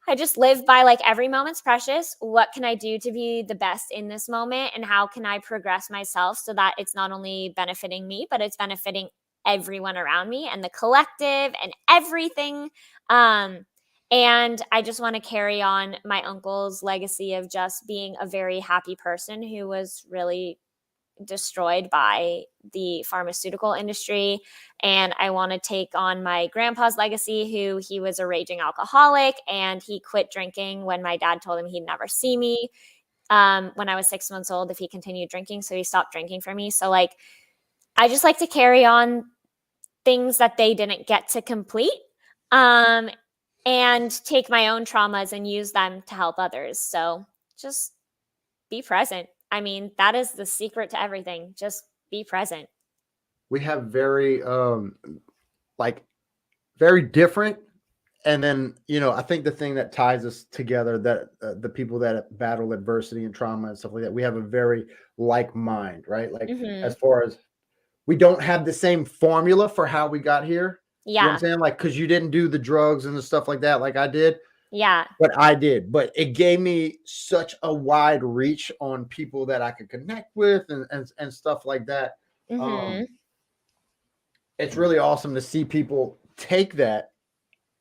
I just live by like every moment's precious. What can I do to be the best in this moment? And how can I progress myself so that it's not only benefiting me, but it's benefiting everyone around me and the collective and everything. Um, and I just want to carry on my uncle's legacy of just being a very happy person who was really destroyed by the pharmaceutical industry. And I want to take on my grandpa's legacy, who he was a raging alcoholic and he quit drinking when my dad told him he'd never see me when I was 6 months old if he continued drinking. So he stopped drinking for me. So, like, I just like to carry on things that they didn't get to complete, um, and take my own traumas and use them to help others. So just be present. I mean, that is the secret to everything. Just be present. We have very like very different, and then I think the thing that ties us together, that the people that battle adversity and trauma and stuff like that, we have a very like mind, right? Like, Hmm. as far as we don't have the same formula for how we got here, You know what Yeah. I'm saying? Like, because you didn't do the drugs and the stuff like that, like I did, Yeah. but I did. But it gave me such a wide reach on people that I could connect with and stuff like that. Mm-hmm. It's really awesome to see people take that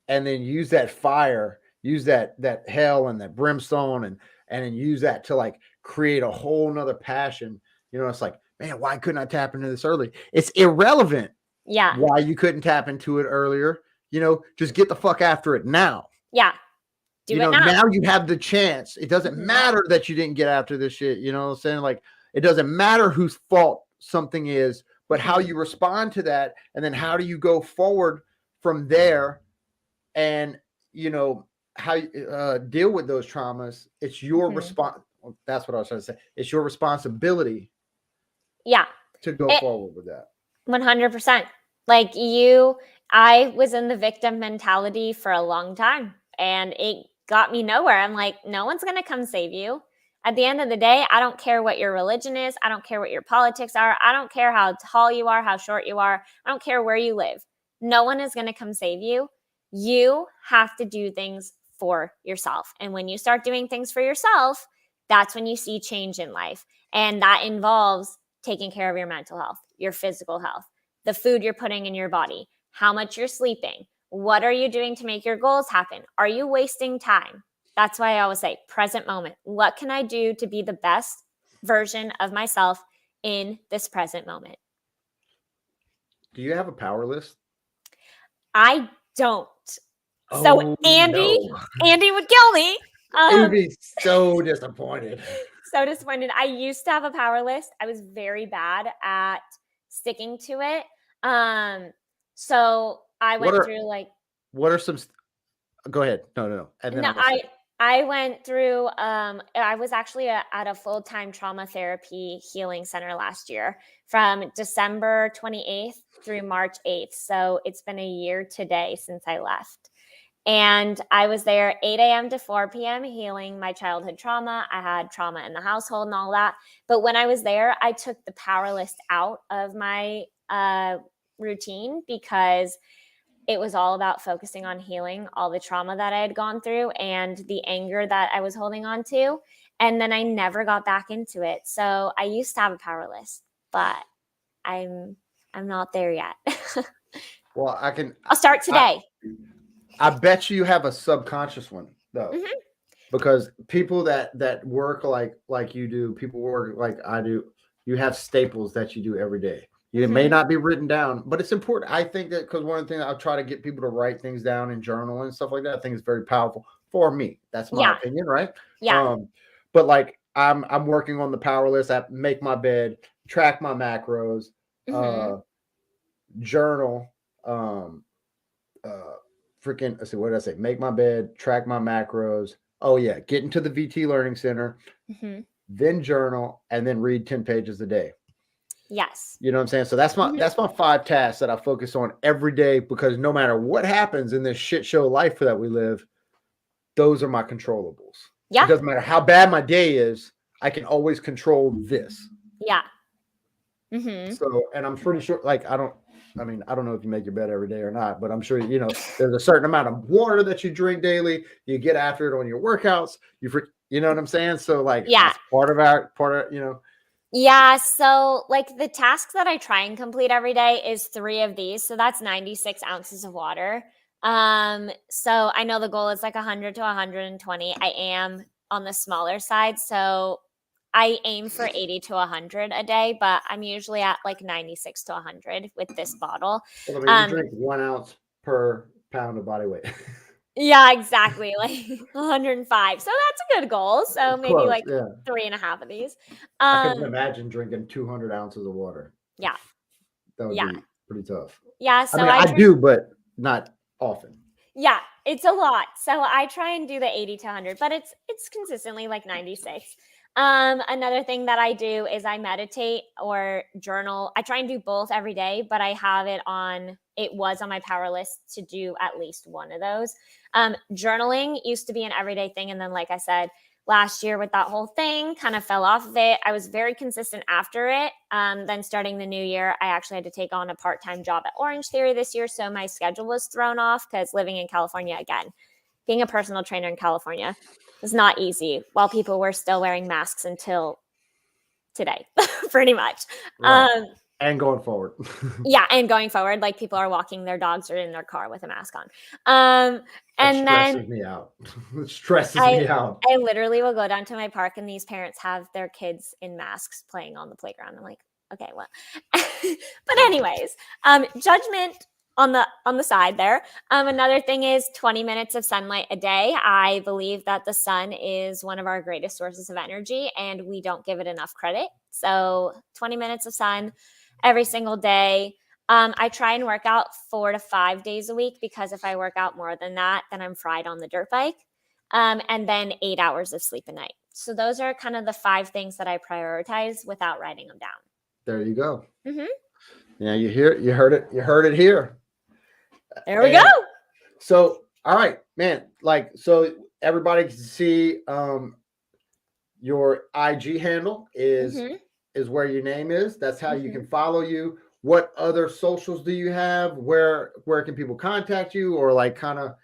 and then use that fire, use that hell and that brimstone and then use that to like create a whole nother passion. You know, it's like, man, why couldn't I tap into this early? It's irrelevant Yeah. why you couldn't tap into it earlier. You know, just get the fuck after it now. Yeah. Do You it know, now. now you have the chance. It doesn't Mhm. matter that you didn't get after this shit. You know what I'm saying? Like, it doesn't matter whose fault something is, but how Mhm. you respond to that. And then how do you go forward from there? And, you know, how you deal with those traumas. It's your Mhm. response. Well, that's what I was trying to say. It's your responsibility Yeah. to go It, forward with that. 100%. Like I was in the victim mentality for a long time and it got me nowhere. I'm like, no one's going to come save you. At the end of the day, I don't care what your religion is. I don't care what your politics are. I don't care how tall you are, how short you are. I don't care where you live. No one is going to come save you. You have to do things for yourself. And when you start doing things for yourself, that's when you see change in life. And that involves taking care of your mental health, your physical health, the food you're putting in your body, how much you're sleeping. What are you doing to make your goals happen? Are you wasting time? That's why I always say present moment. What can I do to be the best version of myself in this present moment? Do you have a power list? I don't. So Oh, Andy no. would kill me. He would be so disappointed. So disappointed. I used to have a power list. I was very bad at sticking to it. So I What went are through like what are some go ahead. No. And then no, I'm gonna say I went through I was actually at a full-time trauma therapy healing center last year from December 28th through March 8th. So it's been a year today since I left. And I was there 8 a.m. to 4 p.m. healing my childhood trauma. I had trauma in the household and all that. But when I was there, I took the power list out of my routine because it was all about focusing on healing all the trauma that I had gone through and the anger that I was holding on to. And then I never got back into it. So I used to have a power list, but I'm not there yet. well, I can I'll start today. I bet you have a subconscious one though. Mhm. Because people that work like you do, people work like I do, you have staples that you do every day. It may Mhm. not be written down, but it's important. I think that because one of the things I'll try to get people to write things down in journal and stuff like that. I think it's very powerful for me. That's my Yeah. opinion, right? Yeah. But like I'm working on the power list. I make my bed, track my macros, Mhm. uh, journal, um, uh, freaking. Let's see, what did I say? Make my bed, track my macros. Oh yeah, get into the VT Learning Center, Mhm. then journal, and then read 10 pages a day. Yes. You know what I'm saying? So that's Mhm. my 5 tasks that I focus on every day because no matter what happens in this shit show life that we live, those are my controllables. It Yeah. doesn't matter how bad my day is, I can always control this. Yeah. Mhm. So, and I'm pretty sure, like, I don't know if you make your bed every day or not, but I'm sure, you know, there's a certain amount of water that you drink daily. You get after it on your workouts. You know what I'm saying? So, like, Yeah. that's part of, you know. Yeah, so, like, the tasks that I try and complete every day is 3 of these, so that's 96 ounces of water. So I know the goal is, like, 100 to 120. I am on the smaller side, so I aim for 80 to 100 a day, but I'm usually at, like, 96 to 100 with this bottle. Well, I mean, you Um drink 1 ounce per pound of body weight. Yeah, exactly, like 105. So that's a good goal, so maybe, Close, like, yeah. 3 and a half of these. I couldn't Um, imagine drinking 200 ounces of water. yeah, That would yeah. be pretty tough. Yeah, I so mean, I I drink do, but not often. yeah, it's a lot. So I try and do the 80 to 100, but it's consistently like 96. Another thing that I do is I meditate or journal. I try and do both every day, but I have it was on my power list to do at least one of those. Journaling used to be an everyday thing. And then, like I said, last year with that whole thing, kind of fell off of it. I was very consistent after it. Then starting the new year, I actually had to take on a part-time job at Orange Theory this year. So my schedule was thrown off because living in California again, being a personal trainer in California was not easy while people were still wearing masks until today, pretty much. Right. And going forward. Yeah, and going forward, like people are walking their dogs or in their car with a mask on. That And then stresses me out. It stresses I me out. I literally will go down to my park and these parents have their kids in masks playing on the playground. I'm like, okay, well. But anyways, judgment on the side there. Another thing is 20 minutes of sunlight a day. I believe that the sun is one of our greatest sources of energy and we don't give it enough credit. So 20 minutes of sun every single day. I try and work out 4 to 5 days a week because if I work out more than that, then I'm fried on the dirt bike. And then 8 hours of sleep a night. So those are kind of the 5 things that I prioritize without writing them down. There you go. Mm-hmm. Yeah, you heard it here. There we go. So, all right, man. Like, so everybody can see your IG handle is where your name is. That's how you can follow you. What other socials do you have? Where can people contact you or like kind of,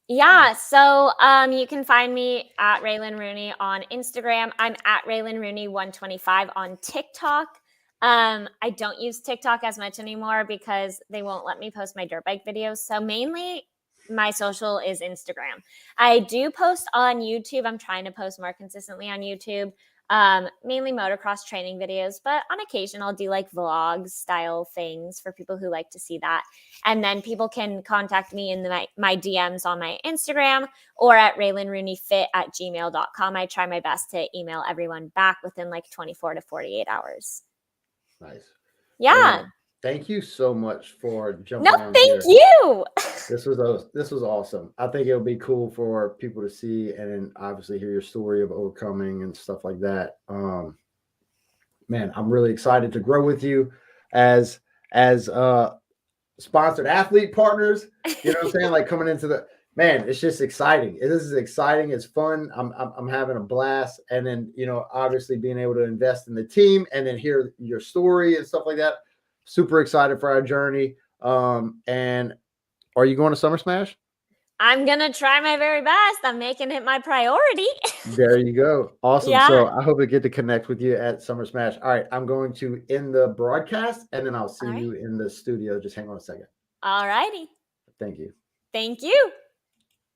Yeah, so you can find me at Raelyn Rooney on Instagram. I'm at Raelyn Rooney 125 on TikTok. I don't use TikTok as much anymore because they won't let me post my dirt bike videos. So mainly my social is Instagram. I do post on YouTube. I'm trying to post more consistently on YouTube. Mainly motocross training videos, but on occasion I'll do like vlog style things for people who like to see that. And then people can contact me in my DMs on my Instagram or at raelynrooneyfit@gmail.com. I try my best to email everyone back within like 24 to 48 hours. Nice. Yeah. Man, thank you so much for jumping on thank here. you. This was awesome. I think it'll be cool for people to see and obviously hear your story of overcoming and stuff like that. Man, I'm really excited to grow with you as sponsored athlete partners. You know what I'm saying? Like coming into the man, it's just exciting. This is exciting. It's fun. I'm having a blast. And then, obviously being able to invest in the team and then hear your story and stuff like that. Super excited for our journey. And are you going to Summer Smash? I'm going to try my very best. I'm making it my priority. There you go. Awesome. Yeah. So I hope to get to connect with you at Summer Smash. All right. I'm going to end the broadcast and then I'll see you in the studio. Just hang on a second. All righty. Thank you. Thank you.